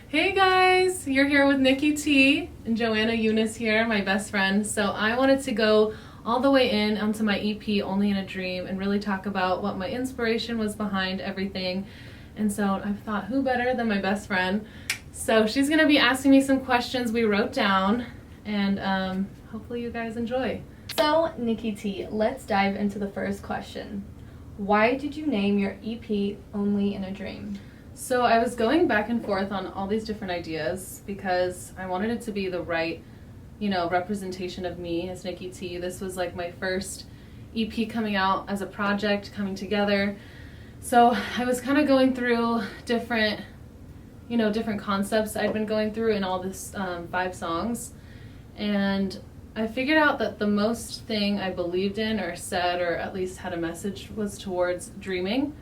Hey guys, you're here with Nikky T and Joanna Eunice here, my best friend. So I wanted to go all the way in onto my EP, Only in a Dream, and really talk about what my inspiration was behind everything. And so I thought, who better than my best friend? So she's going to be asking me some questions we wrote down, and hopefully you guys enjoy. So, Nikky T, let's dive into the first question. Why did you name your EP Only in a Dream? So I was going back and forth on all these different ideas because I wanted it to be the right, representation of me as Nikky T. This was like my first EP coming out as a project, coming together. So I was kind of going through different concepts I'd been going through in all this 5 songs. And I figured out that the most thing I believed in or said or at least had a message was towards dreaming.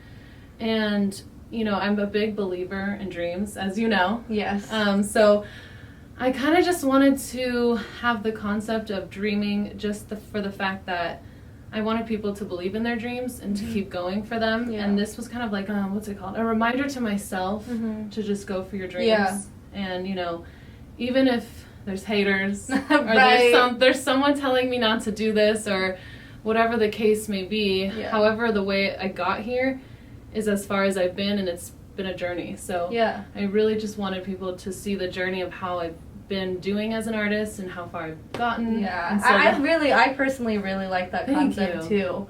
And I'm a big believer in dreams, as you know. Yes. So I kind of just wanted to have the concept of dreaming just for the fact that I wanted people to believe in their dreams and to keep going for them. Yeah. And this was kind of like, a reminder to myself to just go for your dreams. Yeah. And, even if there's haters or right. there's someone telling me not to do this or whatever the case may be, however the way I got here is as far as I've been, and it's been a journey. So yeah. I really just wanted people to see the journey of how I've been doing as an artist and how far I've gotten. Yeah, so I personally really like that concept too.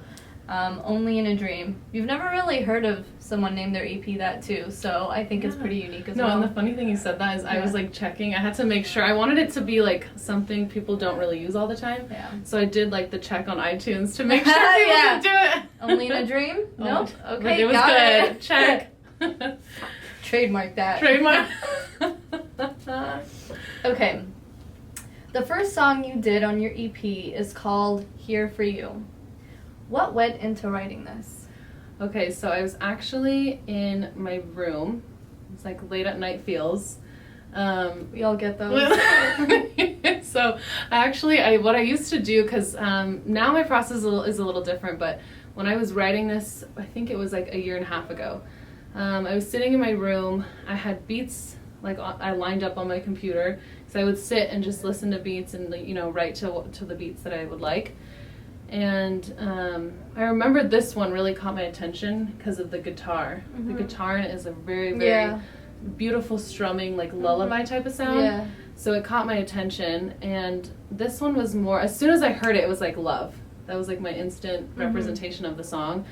Only in a Dream. You've never really heard of someone name their EP that too, so I think it's pretty unique as well. No, and the funny thing you said that is I was like checking. I had to make sure. I wanted it to be like something people don't really use all the time. Yeah. So I did like the check on iTunes to make sure people could do it. Only in a Dream? Nope. Okay, it was good. Check. Trademark that. Trademark. Okay. The first song you did on your EP is called Here For You. What went into writing this? Okay, so I was actually in my room. It's like late at night feels. We all get those. So what I used to do, because now my process is a little different, but when I was writing this, I think it was like a year and a half ago, I was sitting in my room. I had beats like I lined up on my computer, so I would sit and just listen to beats and write to the beats that I would like. And I remember this one really caught my attention because of the guitar. The guitar in it is a very, very beautiful strumming, like lullaby type of sound. Yeah. So it caught my attention. And this one was more, as soon as I heard it, it was like love. That was like my instant representation of the song.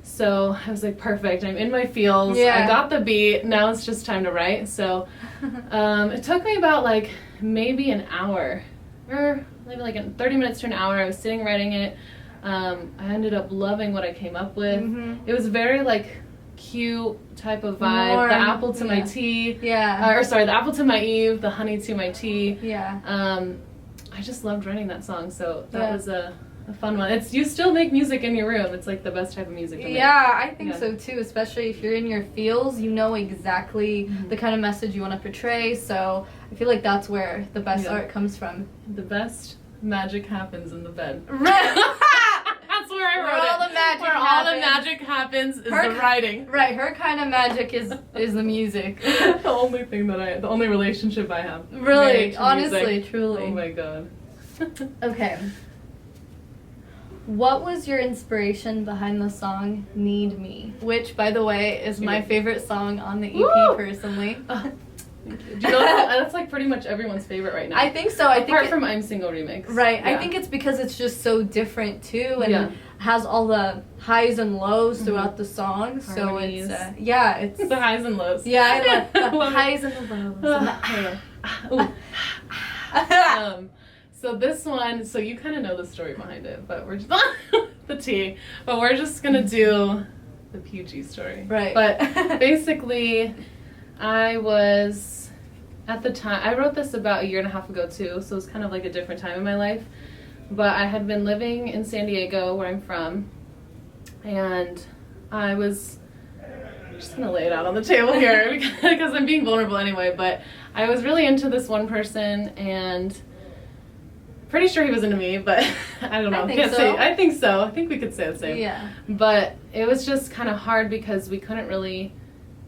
So I was like, perfect, I'm in my feels. I got the beat, now it's just time to write. So it took me about like maybe an hour, or maybe like 30 minutes to an hour. I was sitting writing it. I ended up loving what I came up with. It was very like cute type of vibe. Warm. The apple to my tea. The apple to my Eve, the honey to my tea. I just loved writing that song, so that was a fun one. You still make music in your room. It's like the best type of music to make. Yeah, I think so too, especially if you're in your feels, you know exactly the kind of message you want to portray, so I feel like that's where the best art comes from. The best magic happens in the bed. That's where I wrote it. All the magic happens is the writing. Right, her kind of magic is the music. The only relationship I have. Really, honestly, music. Truly. Oh my god. Okay. What was your inspiration behind the song Need Me? Which, by the way, is my favorite song on the EP, personally. Thank you. Do you know that's like pretty much everyone's favorite right now? I think so. Apart from I'm Single remix. Right. Yeah. I think it's because it's just so different too, and has all the highs and lows throughout the song. Harmonies. So it's the highs and lows. Yeah, I love the highs and the lows. So this one, so you kind of know the story behind it, but we're just the tea. But we're just gonna do the PG story. Right. But basically, I was at the time. I wrote this about a year and a half ago too, so it was kind of like a different time in my life. But I had been living in San Diego, where I'm from, and I was. I'm just gonna lay it out on the table here because I'm being vulnerable anyway. But I was really into this one person and. Pretty sure he was into me, but I don't know. I think so. I think we could say the same. Yeah. But it was just kind of hard because we couldn't really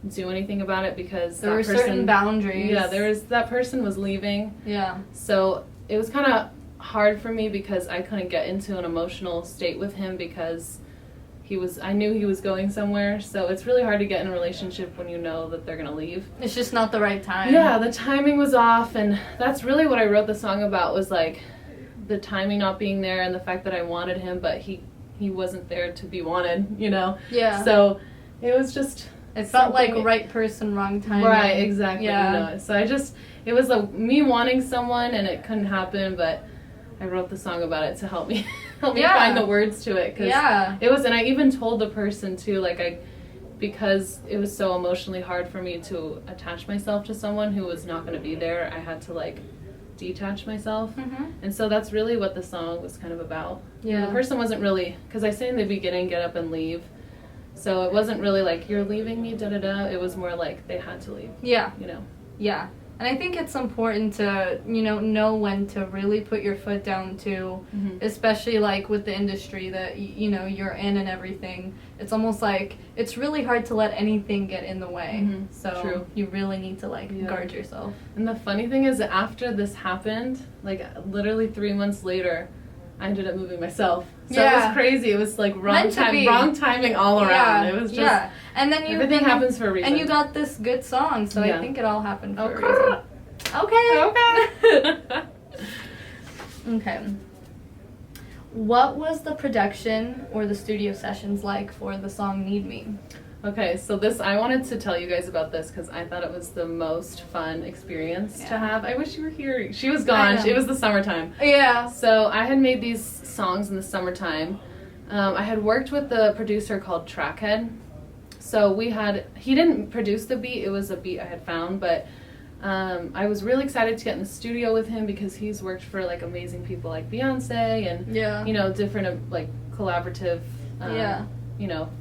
do anything about it because there were certain boundaries. Yeah, that person was leaving. Yeah. So it was kind of hard for me because I couldn't get into an emotional state with him because I knew he was going somewhere. So it's really hard to get in a relationship when you know that they're going to leave. It's just not the right time. Yeah, the timing was off, and that's really what I wrote the song about, was like the timing not being there and the fact that I wanted him, but he wasn't there to be wanted, you know? Yeah. So it was just... It felt like right person, wrong time. Right, exactly. Yeah. You know? So it was me wanting someone, and it couldn't happen, but I wrote the song about it to help me find the words to it. Cause it was, and I even told the person too, like because it was so emotionally hard for me to attach myself to someone who was not going to be there, I had to like detach myself. Mm-hmm. And so that's really what the song was kind of about. Yeah. The person wasn't really, because I say in the beginning, get up and leave. So it wasn't really like, you're leaving me, da-da-da. It was more like they had to leave. Yeah. You know? Yeah. And I think it's important to, know when to really put your foot down too, especially like with the industry that, you're in and everything. It's almost like it's really hard to let anything get in the way. Mm-hmm. So you really need to guard yourself. And the funny thing is that after this happened, like literally 3 months later, I ended up moving myself. So it was crazy. It was like wrong timing all around. It was just and then everything happens for a reason. And you got this good song, so I think it all happened for a reason. Okay. Okay. What was the production or the studio sessions like for the song Need Me? Okay, so I wanted to tell you guys about this because I thought it was the most fun experience to have. I wish you were here. She was gone. It was the summertime. Yeah. So I had made these songs in the summertime. I had worked with the producer called Trackhead. So he didn't produce the beat. It was a beat I had found, but I was really excited to get in the studio with him because he's worked for like amazing people like Beyonce and, different like collaborative,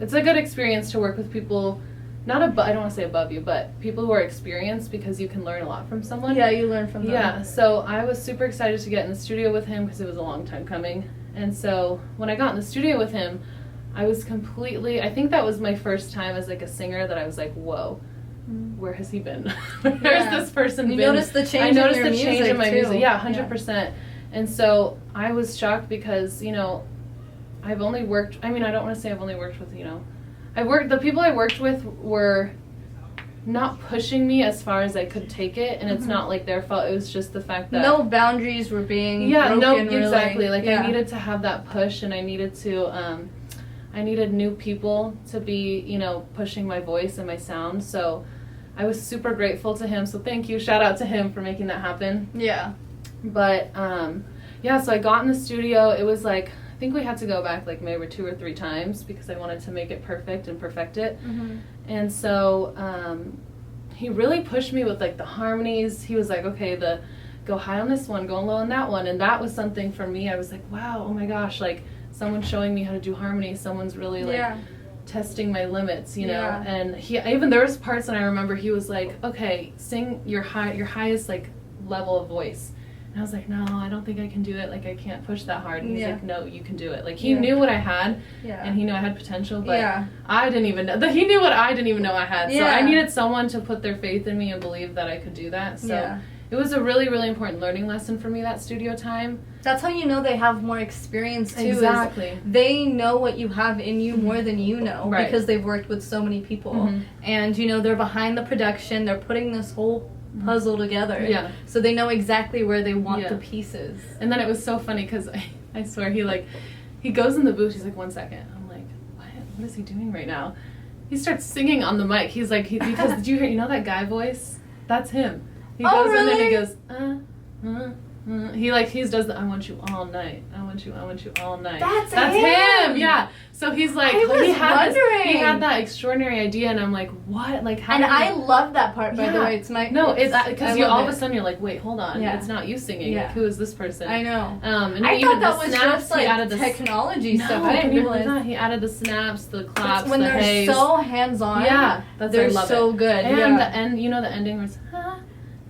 it's a good experience to work with people, I don't want to say above you, but people who are experienced because you can learn a lot from someone. Yeah, you learn from them. Yeah, so I was super excited to get in the studio with him because it was a long time coming. And so when I got in the studio with him, I was I think that was my first time as like a singer that I was like, whoa, where has he been? Where's this person been? You noticed the change in your music, change in my too. Music. Yeah, 100%. Yeah. And so I was shocked because, I've only worked, I don't want to say I've only worked with, the people I worked with were not pushing me as far as I could take it, and it's not like their fault. It was just the fact that no boundaries were being broken, exactly. Like I needed to have that push, and I needed to I needed new people to be, pushing my voice and my sound. So I was super grateful to him. So thank you. Shout out to him for making that happen. Yeah. But so I got in the studio. It was like, I think we had to go back like maybe 2 or 3 times because I wanted to make it perfect and perfect it. Mm-hmm. And so he really pushed me with like the harmonies. He was like, okay, go high on this one, go low on that one. And that was something for me. I was like, wow, oh my gosh, like someone's showing me how to do harmony. Someone's really like testing my limits, Yeah. And there was parts that I remember he was like, okay, sing your highest like level of voice. And I was like, no, I don't think I can do it. Like, I can't push that hard. And he's like, no, you can do it. Like, he knew what I had, and he knew I had potential, but I didn't even know. He knew what I didn't even know I had. So I needed someone to put their faith in me and believe that I could do that. So it was a really, really important learning lesson for me, that studio time. That's how you know they have more experience, too. Exactly. They know what you have in you more than you know, because they've worked with so many people. Mm-hmm. And, they're behind the production. They're putting this whole puzzle together. Yeah. So they know exactly where they want the pieces. And then it was so funny because I swear he goes in the booth. He's like, 1 second. I'm like, what is he doing right now? He starts singing on the mic. He's like, because did you hear, that guy voice? That's him. He goes in and he goes, he does the I want you all night. I want you all night. That's him. Yeah. So he's like, he had that extraordinary idea, and I'm like, what? Like, how? And I love that part, by the way. It's because all of a sudden you're like, wait, hold on, it's not you singing. Yeah. Like, who is this person? I know. And I thought that was just like technology stuff. I didn't realize. He added the snaps, the claps, when the they're haze. so hands on. Yeah, they're so good. And the end, the ending was.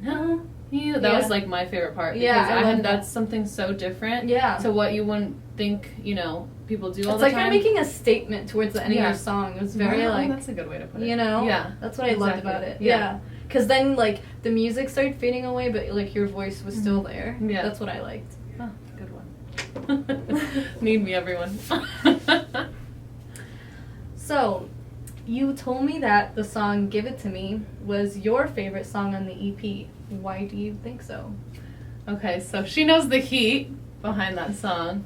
know you. That was like my favorite part. Yeah, because that's something so different. Yeah. To what you wouldn't think, you know, people do all it's the like time. you're making a statement towards the end of your song. It was very like, that's a good way to put it. You know? Yeah. That's what I loved about it. Yeah. Yeah. Because then, like, the music started fading away, but, like, your voice was still there. Yeah. That's what I liked. Oh, good one. Need me, everyone. So, you told me that the song Give It To Me was your favorite song on the EP. Why do you think so? Okay, so she knows the heat behind that song,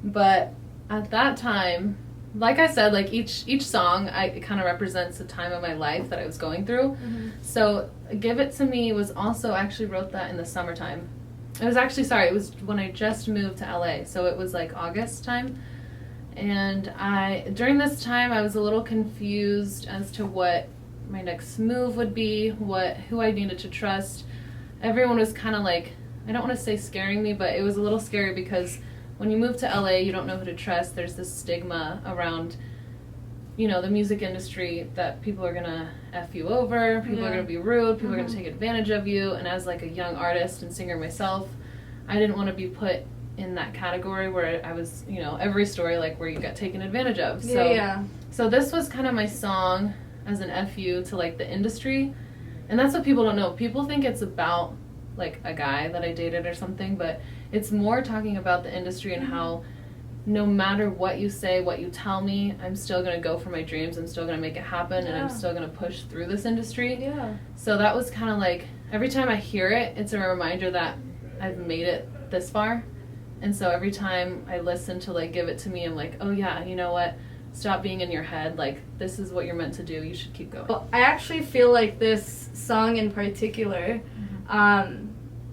but at that time, like I said, like each song, it kind of represents the time of my life that I was going through. Mm-hmm. So Give It To Me was also, actually wrote that in the summertime. It was actually, it was when I just moved to LA, so it was like August time. And during this time, I was a little confused as to what my next move would be, who I needed to trust. Everyone was kind of like, I don't want to say scaring me, but it was a little scary because when you move to LA, you don't know who to trust. There's this stigma around, you know, the music industry that people are going to F you over, people are going to be rude, people are going to take advantage of you. And as like a young artist and singer myself, I didn't want to be put in that category where I was, you know, every story like where you got taken advantage of. So this was kind of my song as an FU to like the industry. And that's what people don't know. People think it's about like a guy that I dated or something, but it's more talking about the industry and how no matter what you say, what you tell me, I'm still going to go for my dreams. I'm still going to make it happen, and I'm still going to push through this industry. Yeah. So that was kind of like, every time I hear it, it's a reminder that I've made it this far. And so every time I listen to like Give It To Me, I'm like, oh yeah, you know what? Stop being in your head. Like, this is what you're meant to do. You should keep going. Well, I actually feel like this song in particular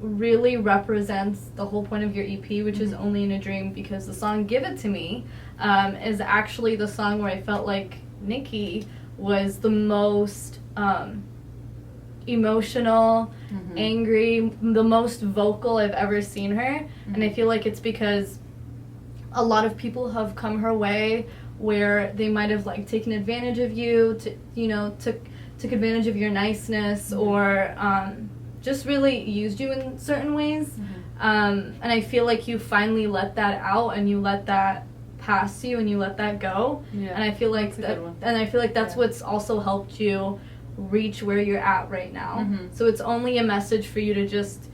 really represents the whole point of your EP, which is Only in a Dream, because the song Give It To Me is actually the song where I felt like Nikky was the most emotional, angry, the most vocal I've ever seen her. And I feel like it's because a lot of people have come her way where they might have like taken advantage of you, took advantage of your niceness, or just really used you in certain ways. And I feel like you finally let that out, and you let that pass you, and you let that go. Yeah. And I feel like that's what's also helped you reach where you're at right now. So it's only a message for you to just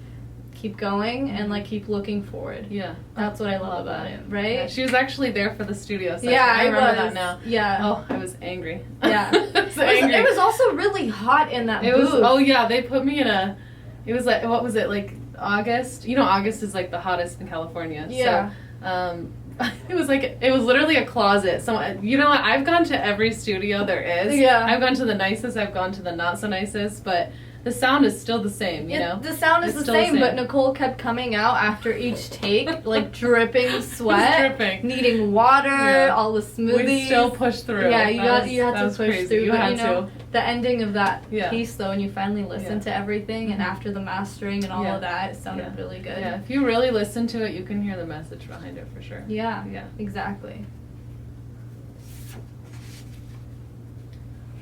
keep going and like keep looking forward. Yeah. That's what I love about it, right? Yeah, she was actually there for the studio session. Yeah, I remember was. that now. Yeah. Oh, I was angry. Yeah. It was also really hot in that booth. Oh yeah, they put me in it was like, what was it, like August? You know, August is like the hottest in California. Yeah. So, it was literally a closet. So, you know what? I've gone to every studio there is. Yeah. I've gone to the nicest, I've gone to the not so nicest, but the sound is still the same, you know? The sound is the same, but Nicole kept coming out after each take, like dripping sweat, needing water, all the smoothies. We still pushed through. Yeah, you had to push through. You but, had to. The ending of that piece, though, and you finally listened to everything, and after the mastering and all of that, it sounded really good. Yeah, if you really listen to it, you can hear the message behind it for sure. Yeah, exactly.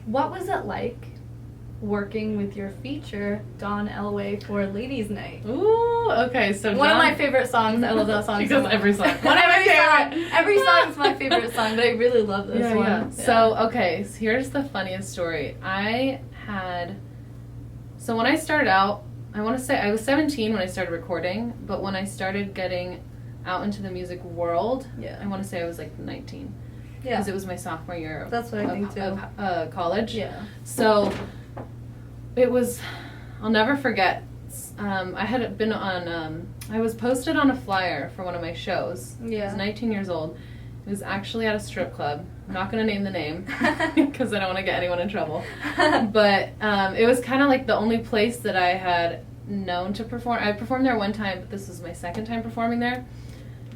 What was it like working with your feature, Don Elway, for Ladies' Night? Ooh, okay, so one of my favorite songs. I love that song. She goes every song. Every song is my favorite song, but I really love this one. Yeah. So, okay, so here's the funniest story. So when I started out, I want to say I was 17 when I started recording, but when I started getting out into the music world, I want to say I was like 19. Yeah. Because it was my sophomore year That's what I think too. Of college. Yeah. So it was, I'll never forget, I had been on, I was posted on a flyer for one of my shows. Yeah. I was 19 years old. It was actually at a strip club. I'm not going to name the name because I don't want to get anyone in trouble. But it was kind of like the only place that I had known to perform. I performed there one time, but this was my second time performing there.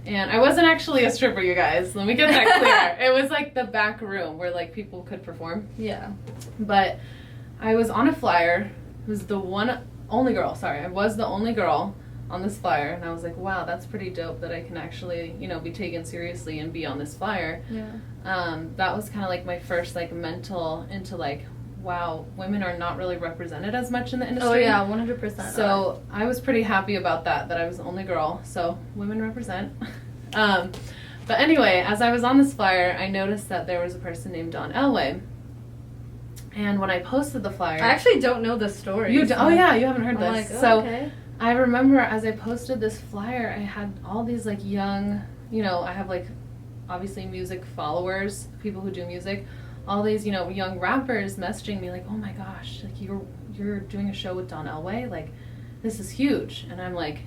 And I wasn't actually a stripper, you guys. Let me get that clear. It was like the back room where like people could perform. Yeah. But I was on a flyer. It was the only girl. Sorry, I was the only girl on this flyer, and I was like, wow, that's pretty dope that I can actually, be taken seriously and be on this flyer. Yeah. That was kind of like my first like mental into like wow, women are not really represented as much in the industry. Oh yeah, 100%. So I was pretty happy about that I was the only girl. So women represent. But anyway, as I was on this flyer, I noticed that there was a person named Don Elway. And when I posted the flyer... I actually don't know the story. Oh yeah, you haven't heard I'm this. like, so okay. I remember as I posted this flyer, I had all these like young, I have like obviously music followers, people who do music, all these, young rappers messaging me like, oh my gosh, like you're doing a show with Don Elway, like this is huge. And I'm like,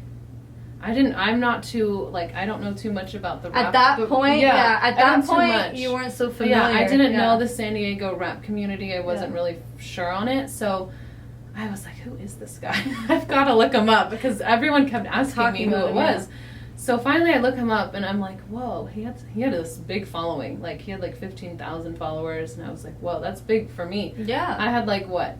I'm not too, like, I don't know too much about the rap. At that point, at that point, you weren't so familiar. Yeah, I didn't know the San Diego rap community. I wasn't really sure on it. So I was like, who is this guy? I've got to look him up because everyone kept asking me who it was. Yeah. So finally I look him up and I'm like, whoa, he had this big following. Like, he had like 15,000 followers. And I was like, whoa, that's big for me. Yeah. I had like, what?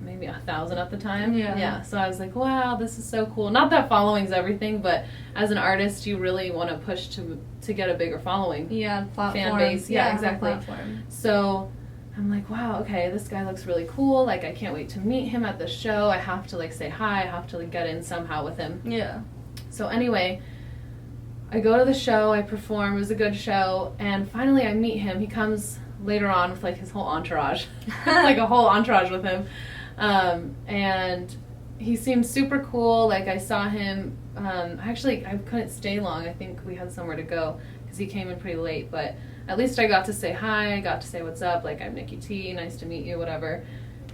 Maybe 1,000 at the time. Yeah. So I was like, wow, this is so cool. Not that following's everything, but as an artist, you really want to push to get a bigger following. Yeah, platform. Fan base. Yeah, exactly. Platform. So I'm like, wow, okay, this guy looks really cool. Like, I can't wait to meet him at the show. I have to like say hi. I have to like get in somehow with him. Yeah. So anyway, I go to the show. I perform. It was a good show, and finally I meet him. He comes later on with like his whole entourage, like a whole entourage with him. And he seemed super cool. Like, I saw him, actually, I couldn't stay long. I think we had somewhere to go because he came in pretty late, but at least I got to say hi. I got to say what's up. Like, I'm Nikky T. Nice to meet you, whatever.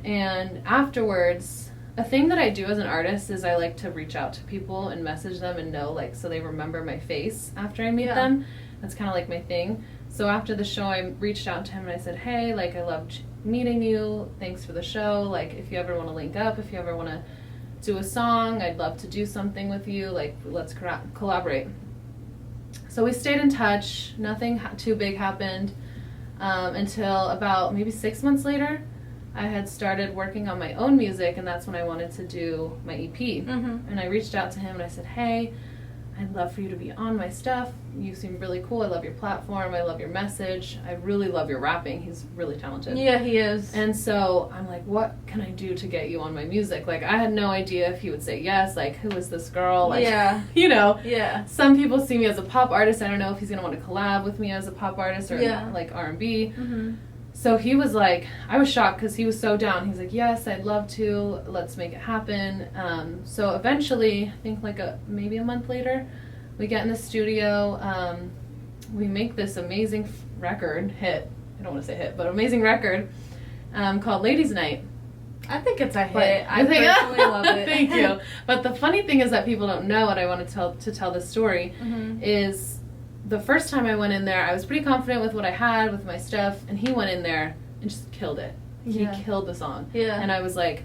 And afterwards, a thing that I do as an artist is I like to reach out to people and message them and know, like, so they remember my face after I meet them. That's kind of like my thing. So after the show, I reached out to him and I said, hey, like, I loved meeting you. Thanks for the show. Like, if you ever want to link up, if you ever want to do a song, I'd love to do something with you. Like, let's collaborate. So we stayed in touch. Nothing too big happened until about maybe 6 months later. I had started working on my own music, and that's when I wanted to do my EP. Mm-hmm. And I reached out to him and I said, hey, I'd love for you to be on my stuff. You seem really cool. I love your platform. I love your message. I really love your rapping. He's really talented. Yeah, he is. And so I'm like, what can I do to get you on my music? Like, I had no idea if he would say yes. Like, who is this girl? Like, Yeah. Some people see me as a pop artist. I don't know if he's going to want to collab with me as a pop artist or like R&B. Mm-hmm. So he was like, I was shocked because he was so down. He's like, yes, I'd love to. Let's make it happen. So eventually, I think like maybe a month later, we get in the studio. We make this amazing hit. I don't want to say hit, but amazing record called Ladies Night. I think it's a hit. But I personally love it. Thank you. But the funny thing is that people don't know, and I want to tell this story, is the first time I went in there, I was pretty confident with what I had, with my stuff, and he went in there and just killed it. He killed the song. Yeah. And I was like,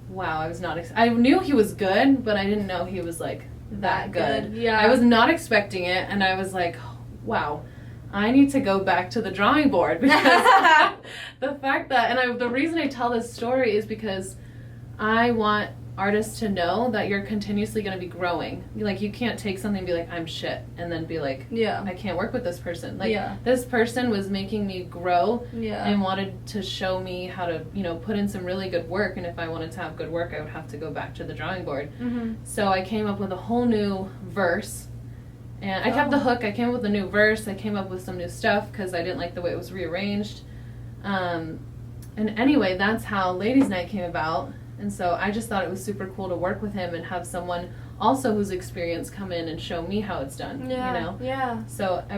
wow, I was not... I knew he was good, but I didn't know he was, like, that good. Yeah. I was not expecting it, and I was like, wow, I need to go back to the drawing board, because the fact that... And the reason I tell this story is because I want artists to know that you're continuously going to be growing. Like, you can't take something and be like, I'm shit, and then be like, I can't work with this person. Like, this person was making me grow and wanted to show me how to, put in some really good work, and if I wanted to have good work, I would have to go back to the drawing board. So I came up with a whole new verse, and I kept the hook. I came up with a new verse. I came up with some new stuff because I didn't like the way it was rearranged. And anyway, that's how Ladies Night came about. And so I just thought it was super cool to work with him and have someone also whose experience come in and show me how it's done. Yeah. So I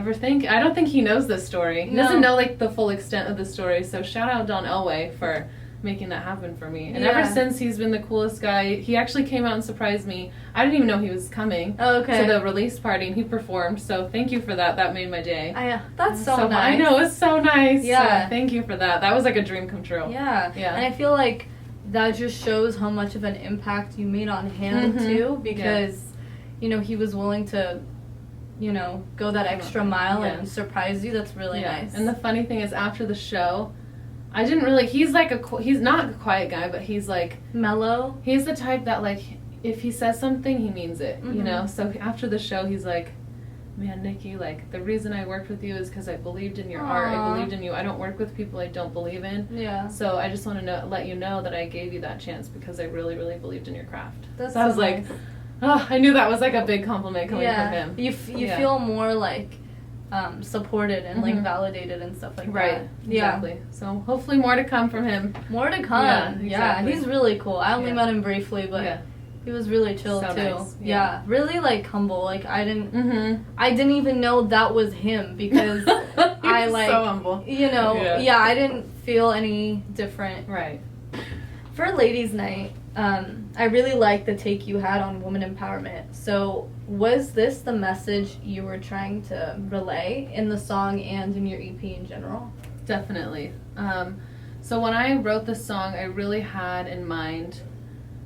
don't think he knows this story. He doesn't know like the full extent of the story. So shout out Don Elway for making that happen for me. And ever since, he's been the coolest guy. He actually came out and surprised me. I didn't even know he was coming to the release party, and he performed. So thank you for that. That made my day. That's so nice. I know, it's so nice. Yeah. So thank you for that. That was like a dream come true. Yeah. And I feel like that just shows how much of an impact you made on him too, because he was willing to go that extra mile and surprise you. That's really nice. And the funny thing is, after the show, I didn't really... he's not a quiet guy, but he's like mellow. He's the type that, like, if he says something, he means it, So after the show, he's like, man, Nikki, like, the reason I worked with you is because I believed in your art. I believed in you. I don't work with people I don't believe in. Yeah. So I just want to let you know that I gave you that chance because I really, really believed in your craft. That's so I was so like, nice. oh, I knew that was like a big compliment coming from him. You feel more like supported and like validated and stuff like that. Right. Exactly. Yeah. So hopefully more to come from him. More to come. Yeah, exactly. Yeah, he's really cool. I only met him briefly, but he was really chill so too. Nice. Yeah. Really like humble. Like I didn't even know that was him because I like so humble. You know, I didn't feel any different. Right. For Ladies' Night, I really liked the take you had on woman empowerment. So was this the message you were trying to relay in the song and in your EP in general? Definitely. So when I wrote this song, I really had in mind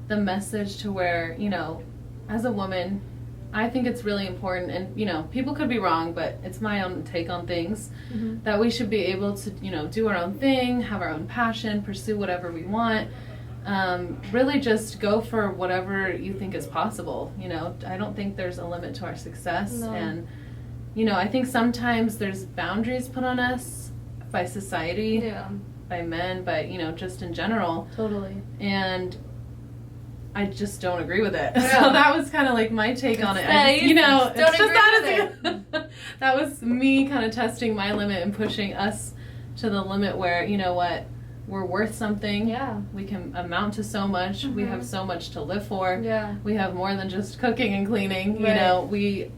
the message to where, you know, as a woman, I think it's really important, and, you know, people could be wrong, but it's my own take on things, that we should be able to, you know, do our own thing, have our own passion, pursue whatever we want. Really just go for whatever you think is possible. You know, I don't think there's a limit to our success. No. And, you know, I think sometimes there's boundaries put on us by society, by men, by, you know, just in general. Totally. And I just don't agree with it. So that was kind of like my take on it. You know, it's just that was me kind of testing my limit and pushing us to the limit where, you know what, we're worth something. Yeah. We can amount to so much. We have so much to live for. Yeah. We have more than just cooking and cleaning. Right. You know, we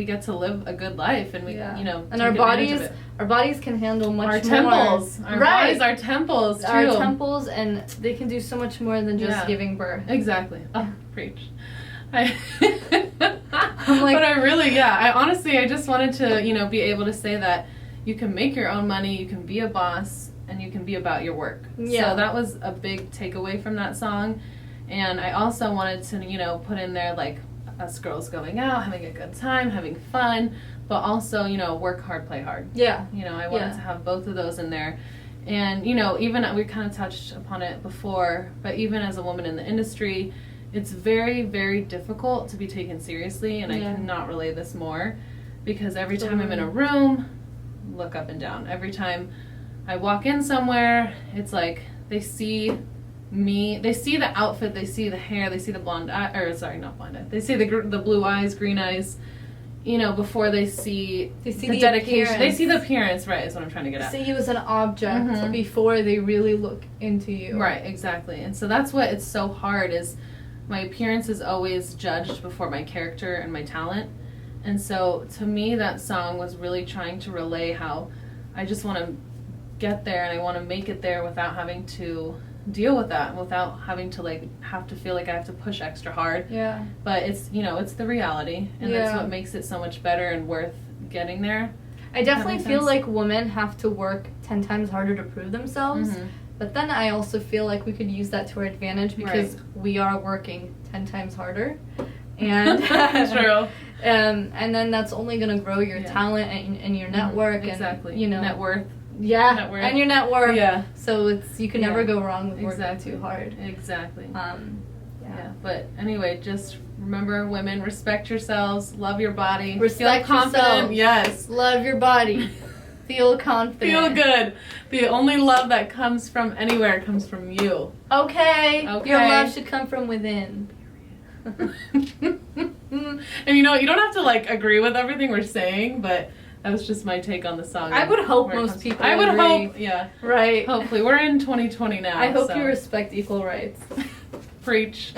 get to live a good life, and we, you know, and take our bodies can handle much more. Our temples. Our bodies are temples too. Our temples, and they can do so much more than just giving birth. Exactly. Oh, preach. I'm like, but I really, I honestly, I just wanted to, you know, be able to say that you can make your own money, you can be a boss, and you can be about your work. Yeah. So that was a big takeaway from that song. And I also wanted to, you know, put in there, like, us girls going out, having a good time, having fun, but also, you know, work hard, play hard. Yeah. You know, I wanted to have both of those in there. And, you know, even, we kind of touched upon it before, but even as a woman in the industry, it's very, very difficult to be taken seriously, and I cannot relay this more, because every time I'm in a room, look up and down. Every time I walk in somewhere, it's like they see me, they see the outfit, they see the hair, they see the blonde eye, or sorry, not blonde eye, they see the blue eyes, green eyes, you know, before they see the dedication. Appearance. They see the appearance, right, is what I'm trying to get at. See you as an object before they really look into you. Right, exactly. And so that's what it's so hard, is my appearance is always judged before my character and my talent. And so to me, that song was really trying to relay how I just want to get there, and I want to make it there without having to deal with that, without having to like have to feel like I have to push extra hard. Yeah. But it's, you know, it's the reality, and that's what makes it so much better and worth getting there. I definitely feel like women have to work 10 times harder to prove themselves. But then I also feel like we could use that to our advantage, because we are working 10 times harder. And true. And then that's only going to grow your talent and your network. Exactly. And, you know, net worth. Yeah, net worth. and your net worth. Yeah. So it's, you can never go wrong with working too hard. Exactly. Yeah. But anyway, just remember, women, respect yourselves, love your body, Respect feel confident. yourself. Yes. Love your body. Feel confident. Feel good. The only love that comes from anywhere comes from you. Okay. Your love should come from within. And you know, you don't have to like agree with everything we're saying, but that was just my take on the song. I would hope most people I would agree. hope, yeah. Right. Hopefully. We're in 2020 now. I hope you respect equal rights. Preach.